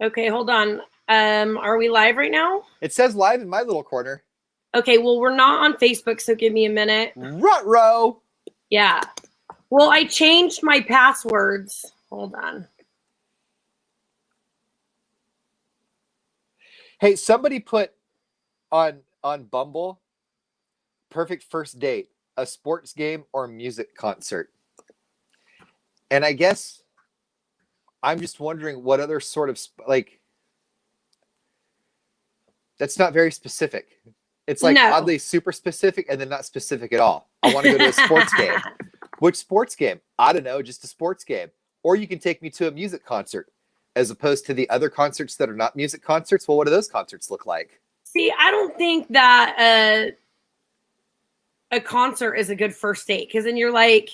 Okay, hold on. Are we live right now? It says live in my little corner. Okay, well, we're not on Facebook, so give me a minute. Ruh-roh. Yeah. Well, I changed my passwords. Hold on. Hey, somebody put on Bumble, perfect first date, a sports game or music concert. And I guess I'm just wondering what other sort of that's not very specific. It's like No. oddly super specific and then not specific at all. I want to go to a sports game. Which sports game? I don't know, just a sports game. Or you can take me to a music concert as opposed to the other concerts that are not music concerts. Well, what do those concerts look like? See, I don't think that a concert is a good first date because then you're like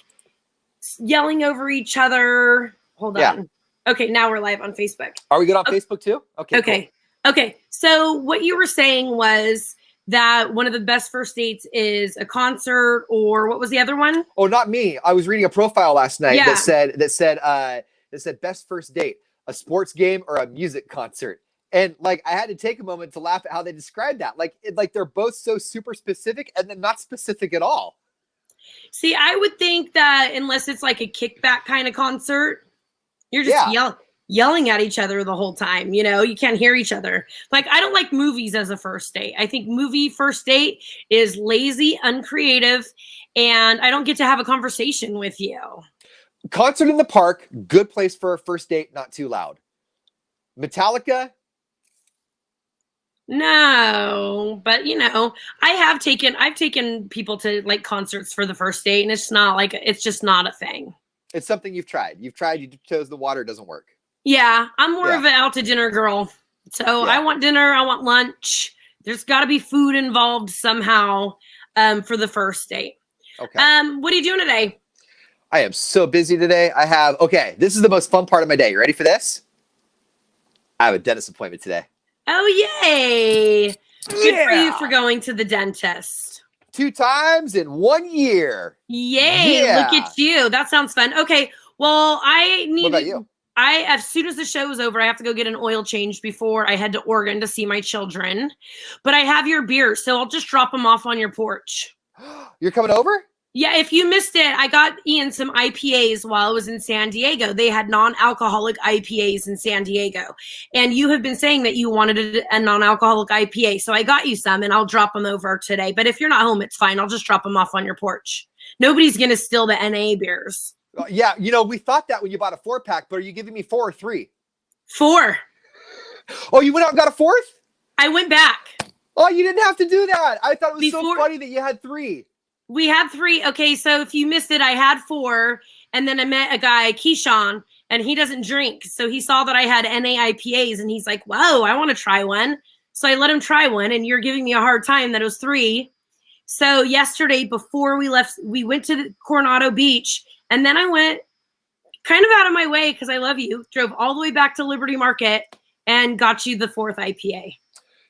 yelling over each other. Hold on. Yeah. Okay, now we're live on Facebook. Are we good on Facebook too? Okay. Cool. Okay. So what you were saying was that one of the best first dates is a concert, or what was the other one? Oh, not me. I was reading a profile last night that said best first date, a sports game or a music concert. And like I had to take a moment to laugh at how they described that. Like they're both so super specific and then not specific at all. See, I would think that unless it's like a kickback kind of concert, you're just yelling at each other the whole time. You know, you can't hear each other. Like, I don't like movies as a first date. I think movie first date is lazy, uncreative, and I don't get to have a conversation with you. Concert in the park, good place for a first date, not too loud. Metallica? No, but you know, I've taken people to like concerts for the first date, and it's just not a thing. It's something you've tried. You chose the water, it doesn't work. Yeah, I'm more of an out to dinner girl. So I want dinner, I want lunch. There's got to be food involved somehow for the first date. Okay. What are you doing today? I am so busy today. This is the most fun part of my day. You ready for this? I have a dentist appointment today. Oh, yay. Good for you for going to the dentist. 2 times in 1 year. Yay. Yeah. Look at you. That sounds fun. Okay. Well, what about you? As soon as the show is over, I have to go get an oil change before I head to Oregon to see my children. But I have your beer, so I'll just drop them off on your porch. You're coming over? Yeah, if you missed it, I got Ian some IPAs while I was in San Diego. They had non-alcoholic IPAs in San Diego. And you have been saying that you wanted a non-alcoholic IPA. So I got you some, and I'll drop them over today. But if you're not home, it's fine. I'll just drop them off on your porch. Nobody's going to steal the NA beers. Yeah, you know, we thought that when you bought a 4-pack, but are you giving me 4 or 3? 4. Oh, you went out and got a 4th? I went back. Oh, you didn't have to do that. I thought it was so funny that you had 3. We had 3. Okay, so if you missed it, I had 4. And then I met a guy, Keyshawn, and he doesn't drink. So he saw that I had NA IPAs, and he's like, whoa, I want to try one. So I let him try one, and you're giving me a hard time that it was 3. So yesterday, before we left, we went to Coronado Beach, and then I went kind of out of my way because I love you, drove all the way back to Liberty Market and got you the 4th IPA.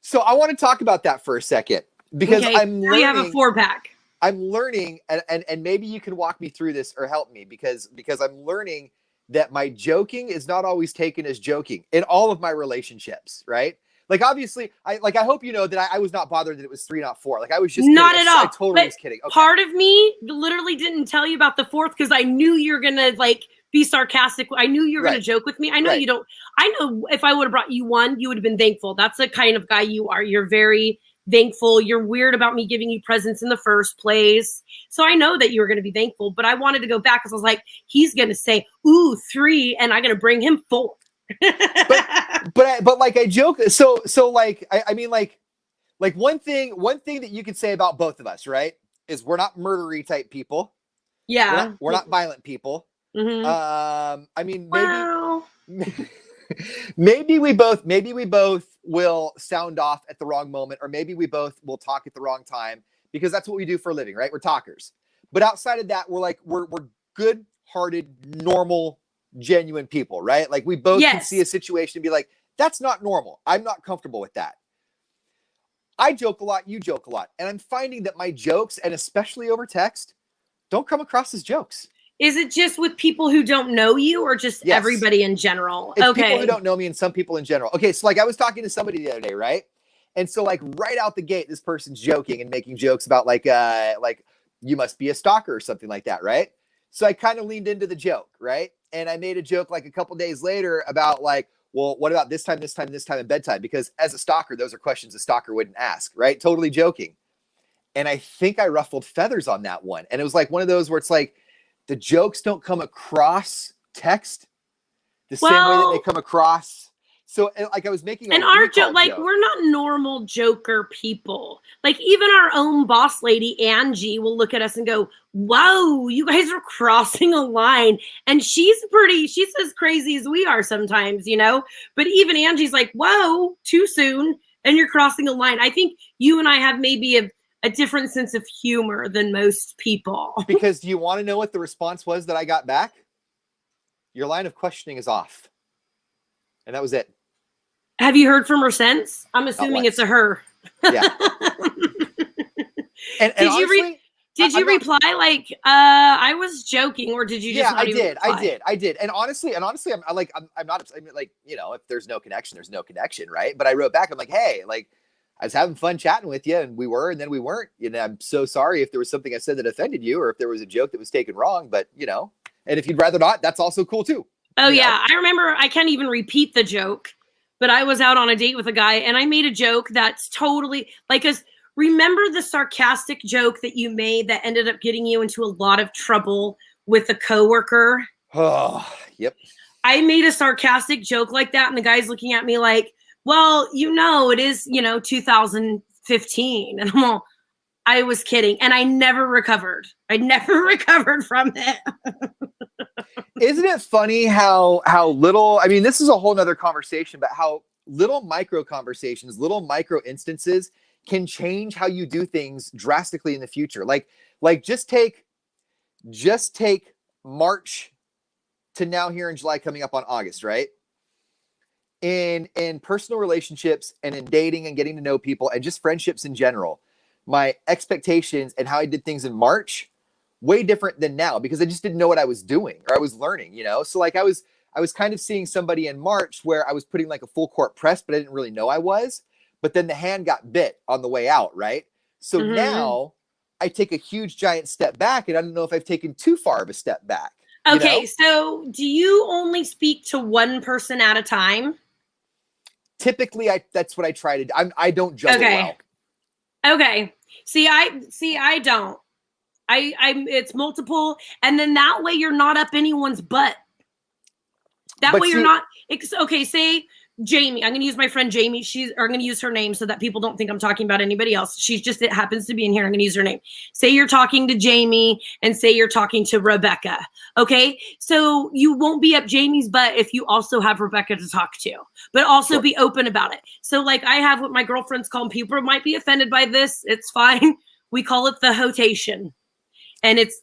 So I want to talk about that for a second because I'm learning. We have a 4-pack. I'm learning, and maybe you can walk me through this or help me because I'm learning that my joking is not always taken as joking in all of my relationships, right? Like, obviously, I hope you know that I was not bothered that it was 3, not 4. Like, I was just not kidding. At all. I totally was kidding. Okay. Part of me literally didn't tell you about the 4th because I knew you're gonna like be sarcastic. I knew you were gonna joke with me. I know you don't. I know if I would have brought you 1, you would have been thankful. That's the kind of guy you are. You're very thankful. You're weird about me giving you presents in the first place. So I know that you were going to be thankful, but I wanted to go back because I was like, he's going to say, ooh, 3, and I'm going to bring him 4. but like I joke. So like, I mean, like one thing that you could say about both of us, right, is we're not murdery type people. Yeah. We're not violent people. Mm-hmm. I mean, maybe we both will sound off at the wrong moment, or maybe we both will talk at the wrong time because that's what we do for a living, right? We're talkers. But outside of that, we're good-hearted, normal, genuine people, right? Like we both can see a situation and be like, that's not normal. I'm not comfortable with that. I joke a lot, you joke a lot. And I'm finding that my jokes, and especially over text, don't come across as jokes. Is it just with people who don't know you or just Yes. everybody in general? It's Okay. people who don't know me and some people in general. Okay, so like I was talking to somebody the other day, right? And so like right out the gate, this person's joking and making jokes about like you must be a stalker or something like that, right? So I kind of leaned into the joke, right? And I made a joke like a couple days later about like, well, what about this time, and bedtime? Because as a stalker, those are questions a stalker wouldn't ask, right? Totally joking. And I think I ruffled feathers on that one. And it was like one of those where it's like the jokes don't come across text the same way that they come across. So like I was making and our joke, like we're not normal joker people. Like even our own boss lady, Angie, will look at us and go, whoa, you guys are crossing a line. And she's as crazy as we are sometimes, you know, but even Angie's like, whoa, too soon. And you're crossing a line. I think you and I have maybe a different sense of humor than most people. Because do you want to know what the response was that I got back? Your line of questioning is off. And that was it. Have you heard from her since? I'm assuming it's a her. Yeah. and did you reply like I was joking, or did you just not even reply? I did. And honestly, I'm not, like, you know, if there's no connection, there's no connection, right? But I wrote back, I'm like, hey, like I was having fun chatting with you, and we were, and then we weren't. You know, I'm so sorry if there was something I said that offended you, or if there was a joke that was taken wrong. But you know, and if you'd rather not, that's also cool too. Oh yeah, I remember. I can't even repeat the joke, but I was out on a date with a guy, and I made a joke that's totally like remember the sarcastic joke that you made that ended up getting you into a lot of trouble with a coworker? Oh, yep. I made a sarcastic joke like that, and the guy's looking at me like, well, you know, it is, 2015. And I'm all, I was kidding. And I never recovered. I never recovered from it. Isn't it funny how little, I mean, this is a whole nother conversation, but how little micro conversations, little micro instances can change how you do things drastically in the future. Like just take March to now here in July, coming up on August, right? In personal relationships and in dating and getting to know people and just friendships in general, my expectations and how I did things in March, way different than now, because I just didn't know what I was doing, or I was learning, you know? So like I was kind of seeing somebody in March where I was putting like a full court press, but I didn't really know I was, but then the hand got bit on the way out. Right. So now I take a huge giant step back, and I don't know if I've taken too far of a step back. Okay. You know? So do you only speak to one person at a time? Typically that's what I try to do. I don't juggle well. Okay. See, I don't. It's multiple, and then that way you're not up anyone's butt. That way you're not. Okay, say Jamie. I'm going to use my friend Jamie. I'm going to use her name so that people don't think I'm talking about anybody else. It happens to be in here. I'm going to use her name. Say you're talking to Jamie, and say you're talking to Rebecca. Okay, so you won't be up Jamie's butt if you also have Rebecca to talk to, but also be open about it. So like I have what my girlfriends call, people might be offended by this. It's fine. We call it the hotation. And it's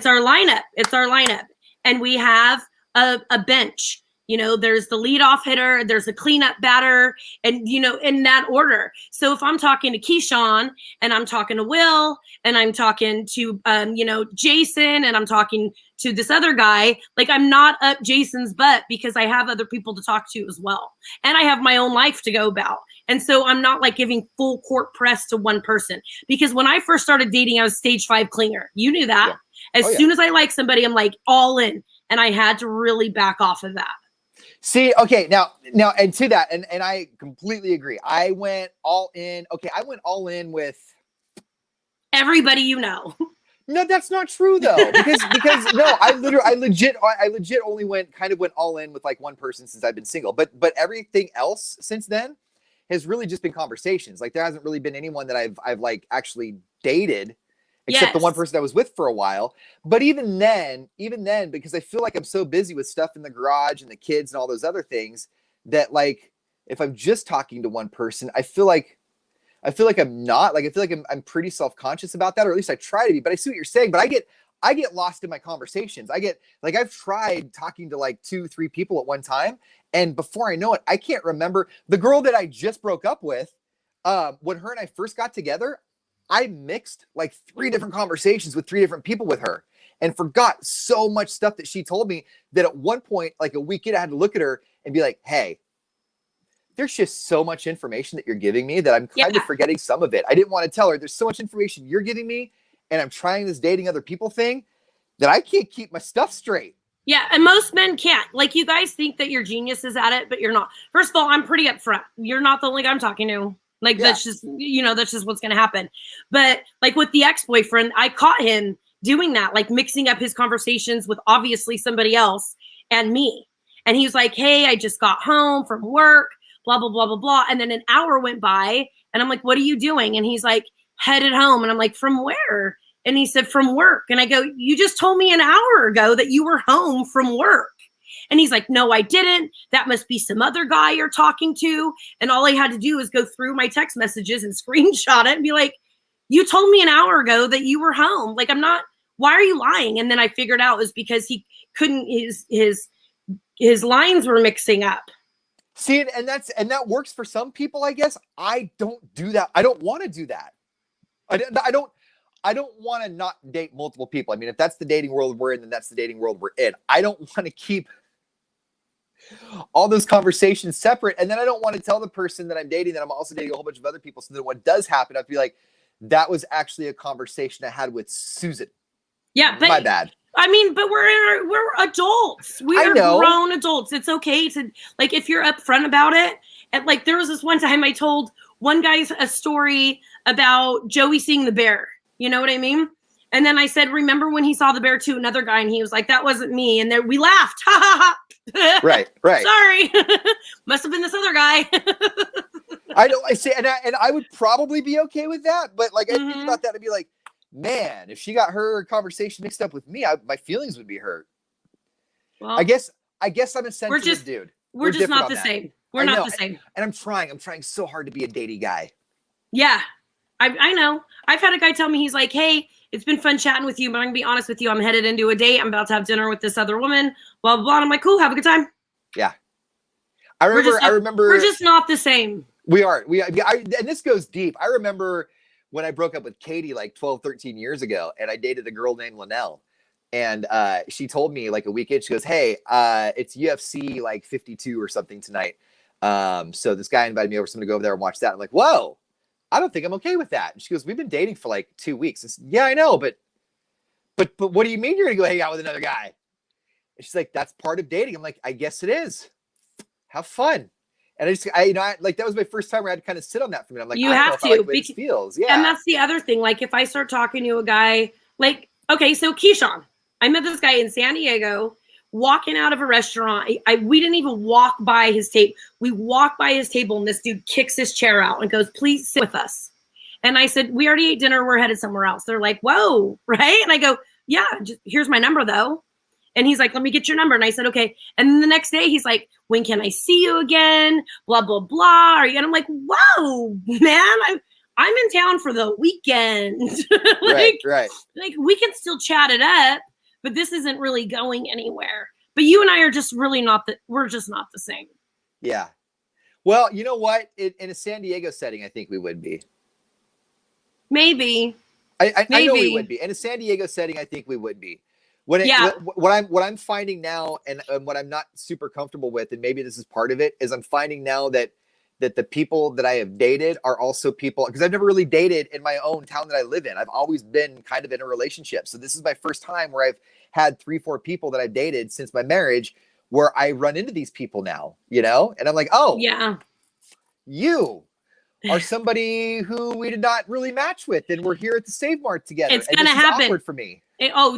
our lineup. It's our lineup. And we have a bench. You know, there's the leadoff hitter, there's a cleanup batter, and, in that order. So if I'm talking to Keyshawn, and I'm talking to Will, and I'm talking to, Jason, and I'm talking to this other guy, like I'm not up Jason's butt because I have other people to talk to as well. And I have my own life to go about. And so I'm not like giving full court press to one person, because when I first started dating, I was stage 5 clinger. You knew that. Yeah. As soon as I like somebody, I'm like all in, and I had to really back off of that. See, okay, now, and to that, and I completely agree. I went all in. Okay, I went all in with everybody you know. No, that's not true though, because no, I legit only went all in with like one person since I've been single. But everything else since then has really just been conversations. Like there hasn't really been anyone that I've like actually dated. Except the one person I was with for a while. But even then, because I feel like I'm so busy with stuff in the garage and the kids and all those other things, that like, if I'm just talking to one person, I feel like I'm not, like, I feel like I'm pretty self-conscious about that, or at least I try to be. But I see what you're saying, but I get lost in my conversations. I've tried talking to like 2-3 people at one time. And before I know it, I can't remember the girl that I just broke up with. When her and I first got together, I mixed like 3 different conversations with 3 different people with her. and forgot so much stuff that she told me that at one point, like a week in, I had to look at her and be like, hey, there's just so much information that you're giving me that I'm kind of forgetting some of it. I didn't want to tell her there's so much information you're giving me, and I'm trying this dating other people thing that I can't keep my stuff straight. Yeah, and most men can't. Like, you guys think that you're geniuses at it, but you're not. First of all, I'm pretty upfront. You're not the only guy I'm talking to. Like, that's just, that's just what's going to happen. But, like, with the ex-boyfriend, I caught him doing that, like, mixing up his conversations with obviously somebody else and me. And he was like, hey, I just got home from work, blah, blah, blah, blah, blah. And then an hour went by, and I'm like, what are you doing? And he's like, headed home. And I'm like, from where? And he said, from work. And I go, you just told me an hour ago that you were home from work. And he's like, no, I didn't. That must be some other guy you're talking to. And all I had to do was go through my text messages and screenshot it and be like, you told me an hour ago that you were home. Like, I'm not, why are you lying? And then I figured out it was because he couldn't, his lines were mixing up. See, and that works for some people, I guess. I don't do that. I don't want to do that. I don't want to not date multiple people. I mean, if that's the dating world we're in, then that's the dating world we're in. I don't want to keep all those conversations separate. And then I don't want to tell the person that I'm dating that I'm also dating a whole bunch of other people. So that what does happen, I'd be like, that was actually a conversation I had with Susan. Yeah, but my bad. I mean, but we're adults. We are grown adults. It's okay to, like, if you're upfront about it. And like, there was this one time I told one guy a story about Joey seeing the bear. You know what I mean? And then I said, remember when he saw the bear to another guy? And he was like, that wasn't me. And then we laughed. Ha ha ha. Right. Sorry. Must have been this other guy. I know. I say, and I would probably be okay with that. But like, I think about that and be like, man, if she got her conversation mixed up with me, my feelings would be hurt. Well, I guess I'm a sensitive dude. We're just not the same. We're not the same. And I'm trying so hard to be a datey guy. Yeah. I know. I've had a guy tell me, he's like, hey, it's been fun chatting with you, but I'm going to be honest with you. I'm headed into a date. I'm about to have dinner with this other woman, blah, blah, blah. And I'm like, cool, have a good time. Yeah. I remember. We're just not the same. We are. And this goes deep. I remember when I broke up with Katie like 12, 13 years ago, and I dated a girl named Linnell. And she told me like a week in, she goes, hey, it's UFC like 52 or something tonight. So this guy invited me over, so I'm going to go over there and watch that. I'm like, whoa. I don't think I'm okay with that. And she goes, we've been dating for like 2 weeks. I said, yeah, I know, but what do you mean you're gonna go hang out with another guy? And she's like, that's part of dating. I'm like, I guess it is. Have fun. And I like, that was my first time where I had to kind of sit on that for me. I'm like, you have to. It feels. Yeah. And that's the other thing. Like, if I start talking to a guy, like, okay, so Keyshawn, I met this guy in San Diego, walking out of a restaurant. We didn't even walk by his table. We walked by his table, and this dude kicks his chair out and goes, please sit with us. And I said, we already ate dinner. We're headed somewhere else. They're like, whoa, right? And I go, yeah, here's my number, though. And he's like, let me get your number. And I said, okay. And then the next day, he's like, when can I see you again? Blah, blah, blah. And I'm like, whoa, man, I'm in town for the weekend. Right. Like, we can still chat it up, but this isn't really going anywhere. But you and I are just really we're just not the same. Yeah. Well, you know what? In a San Diego setting, I think we would be. Maybe. I know we would be. In a San Diego setting, I think we would be. What I'm finding now, and what I'm not super comfortable with, and maybe this is part of it, is I'm finding now that the people that I have dated are also people, because I've never really dated in my own town that I live in. I've always been kind of in a relationship. So this is my first time where I've had 3-4 people that I've dated since my marriage where I run into these people now, and I'm like, oh, yeah, you are somebody who we did not really match with, and we're here at the Save Mart together. It's going to happen. Awkward for me.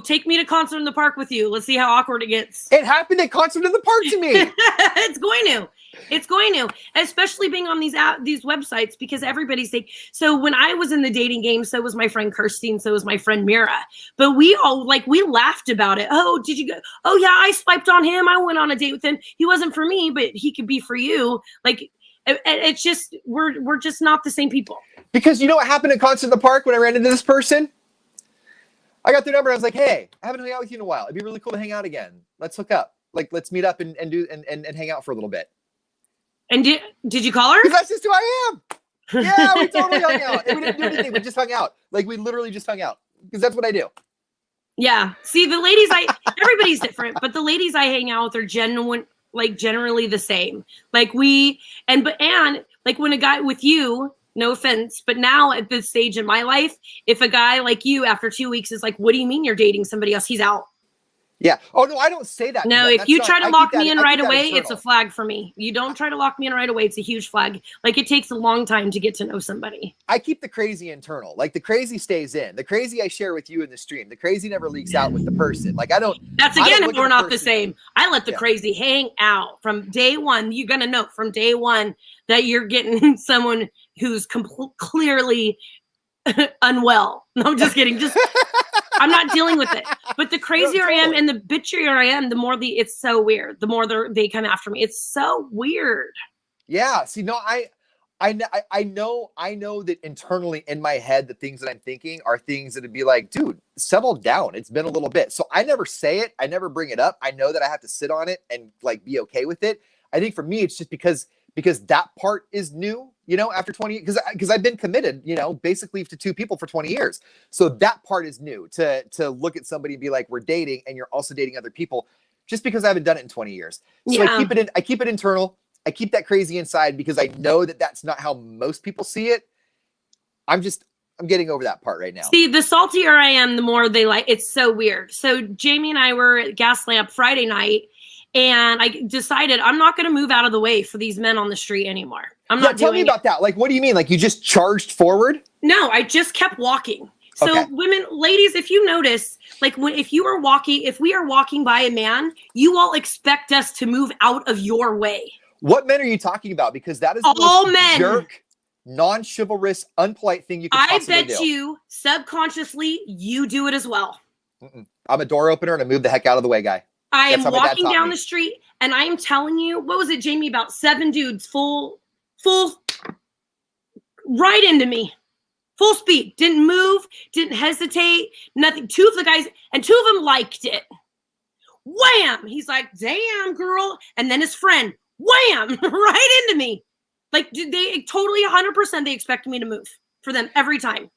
Take me to Concert in the Park with you. Let's see how awkward it gets. It happened at Concert in the Park to me. It's going to, especially being on these websites, because everybody's like, so when I was in the dating game, so was my friend Kirstine, so was my friend Mira. But we all we laughed about it. Oh, did you go? Oh yeah, I swiped on him. I went on a date with him. He wasn't for me, but he could be for you. Like, it's just, we're just not the same people. Because you know what happened at Concert in the Park when I ran into this person? I got their number. I was like, hey, I haven't hung out with you in a while. It'd be really cool to hang out again. Let's hook up. Like, let's meet up and hang out for a little bit. And did you call her? Because that's just who I am. Yeah, we totally hung out. And we didn't do anything. We just hung out. Like, we literally just hung out. Because that's what I do. Yeah. See, the ladies everybody's different, but the ladies I hang out with are generally the same. Like like when a guy with you, no offense, but now at this stage in my life, if a guy like you after 2 weeks is like, what do you mean you're dating somebody else? He's out. Yeah. Oh no, I don't say that. No, if you try to lock me in right away, it's a internal. flag for me. You don't try to lock me in right away, it's a huge flag. Like it takes a long time to get to know somebody. I keep the crazy internal. Like the crazy stays in. The crazy I share with you in the stream. The crazy never leaks out with the person. Like I don't. That's again, if we're not the same. I let the crazy hang out from day one. You're gonna know from day one that you're getting someone who's clearly unwell. No, I'm just kidding. I'm not dealing with it. But the crazier I am and the bitchier I am, the more it's so weird. The more they come after me. It's so weird. Yeah. See, no, I know that internally in my head, the things that I'm thinking are things that would be like, dude, settle down. It's been a little bit. So I never say it. I never bring it up. I know that I have to sit on it and like be okay with it. I think for me, it's just because that part is new, after 20, because I've been committed, basically to two people for 20 years. So that part is new to look at somebody and be like, we're dating and you're also dating other people just because I haven't done it in 20 years. So I keep it internal. I keep that crazy inside because I know that that's not how most people see it. I'm getting over that part right now. See, the saltier I am, the more they like. It's so weird. So Jamie and I were at Gaslamp Friday night, and I decided I'm not going to move out of the way for these men on the street anymore. I'm not. Tell me about that. Like, what do you mean? Like, you just charged forward? No, I just kept walking. So ladies, if you notice, like if we are walking by a man, you all expect us to move out of your way. What men are you talking about? Because that is all the most men. Jerk, non-chivalrous, unpolite thing you can possibly do. I bet you subconsciously you do it as well. I'm a door opener and I move the heck out of the way, guy. I am walking down the street and I am telling you, what was it, Jamie? About 7 dudes full right into me. Full speed. Didn't move, didn't hesitate, nothing. 2 of the guys, and 2 of them liked it. Wham! He's like, damn, girl. And then his friend, wham! Right into me. Like, they totally 100% they expect me to move for them every time.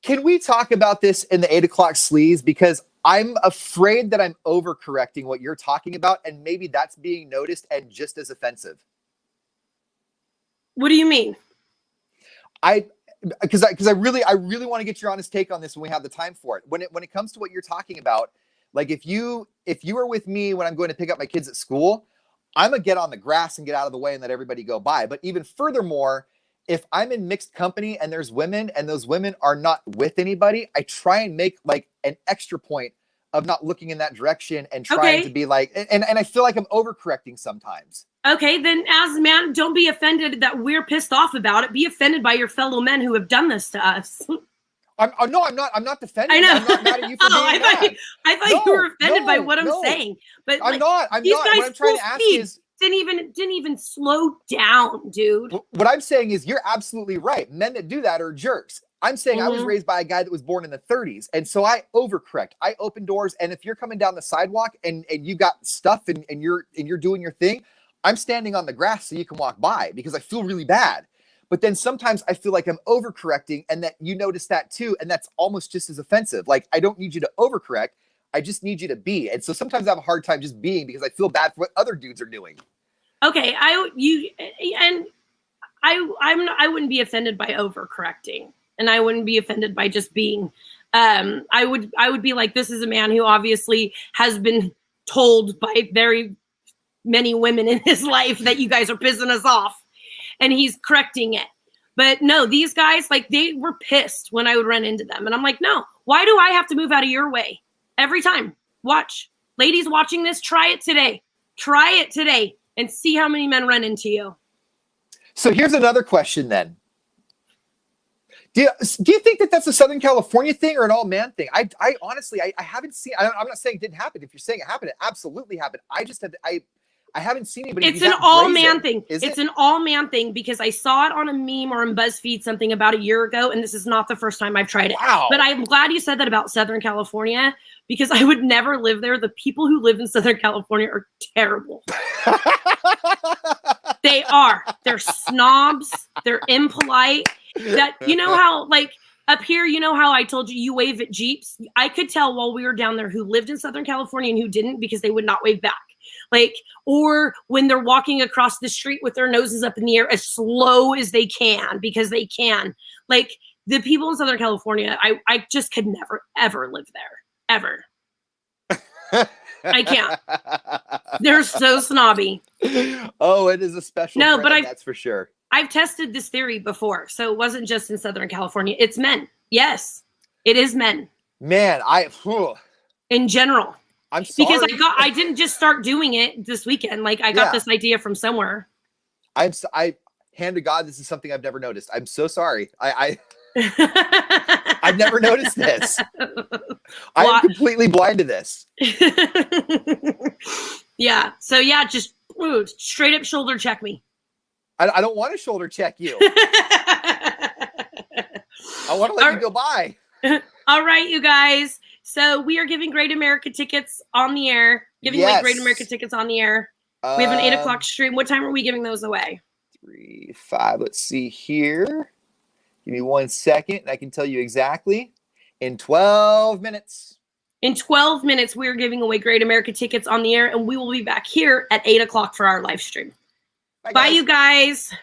Can we talk about this in the 8 o'clock sleaze? Because I'm afraid that I'm overcorrecting what you're talking about, and maybe that's being noticed and just as offensive. What do you mean? Because I really want to get your honest take on this when we have the time for it. When it comes to what you're talking about, like if you are with me when I'm going to pick up my kids at school, I'm gonna get on the grass and get out of the way and let everybody go by. But even furthermore, if I'm in mixed company and there's women and those women are not with anybody, I try and make like an extra point of not looking in that direction and trying to be like, and I feel like I'm overcorrecting sometimes. Okay, then as a man, don't be offended that we're pissed off about it. Be offended by your fellow men who have done this to us. I'm not defending. I know. I'm not mad at you for being mad. I thought you were offended by what I'm saying. But I'm not. What I'm trying to ask is didn't even slow down, dude. What I'm saying is you're absolutely right. Men that do that are jerks. I'm saying I was raised by a guy that was born in the 30s. And so I overcorrect. I open doors. And if you're coming down the sidewalk and you got stuff and you're doing your thing, I'm standing on the grass so you can walk by because I feel really bad. But then sometimes I feel like I'm overcorrecting and that you notice that too. And that's almost just as offensive. Like, I don't need you to overcorrect. I just need you to be. And so sometimes I have a hard time just being because I feel bad for what other dudes are doing. Okay. I wouldn't be offended by overcorrecting, and I wouldn't be offended by just being. I would be like, this is a man who obviously has been told by very many women in his life that you guys are pissing us off, and he's correcting it. But no, these guys, like, they were pissed when I would run into them, and I'm like, no, why do I have to move out of your way every time? Watch, ladies watching this, try it today and see how many men run into you. So here's another question then. Do you think that that's a Southern California thing or an all man thing? I honestly, I haven't seen, I'm not saying it didn't happen. If you're saying it happened, it absolutely happened. I just have, I haven't seen anybody. It's an all man thing. It's an all man thing because I saw it on a meme or on BuzzFeed something about a year ago. And this is not the first time I've tried it. Wow. But I'm glad you said that about Southern California because I would never live there. The people who live in Southern California are terrible. They are. They're snobs. They're impolite. That, you know how, like, up here, you know how I told you you wave at Jeeps? I could tell while we were down there who lived in Southern California and who didn't because they would not wave back. Like, or when they're walking across the street with their noses up in the air as slow as they can because they can. Like, the people in Southern California, I just could never, ever live there. Ever. I can't. They're so snobby. Oh, it is a special No, brand, but that's for sure. I've tested this theory before, so it wasn't just in Southern California. It's men. Yes, it is men. Man, in general. I'm sorry. Because I didn't just start doing it this weekend. Like I got this idea from somewhere. I hand to God, this is something I've never noticed. I'm so sorry. I've never noticed this. I am completely blind to this. Yeah. So yeah, just straight up shoulder check me. I don't want to shoulder check you. I want to let you go by. All right, you guys. So we are giving Great America tickets on the air. Giving away Great America tickets on the air. We have an 8 o'clock stream. What time are we giving those away? 3, 5. Let's see here. Give me 1 second. I can tell you exactly. In 12 minutes. In 12 minutes, we are giving away Great America tickets on the air, and we will be back here at 8 o'clock for our live stream. Bye, you guys.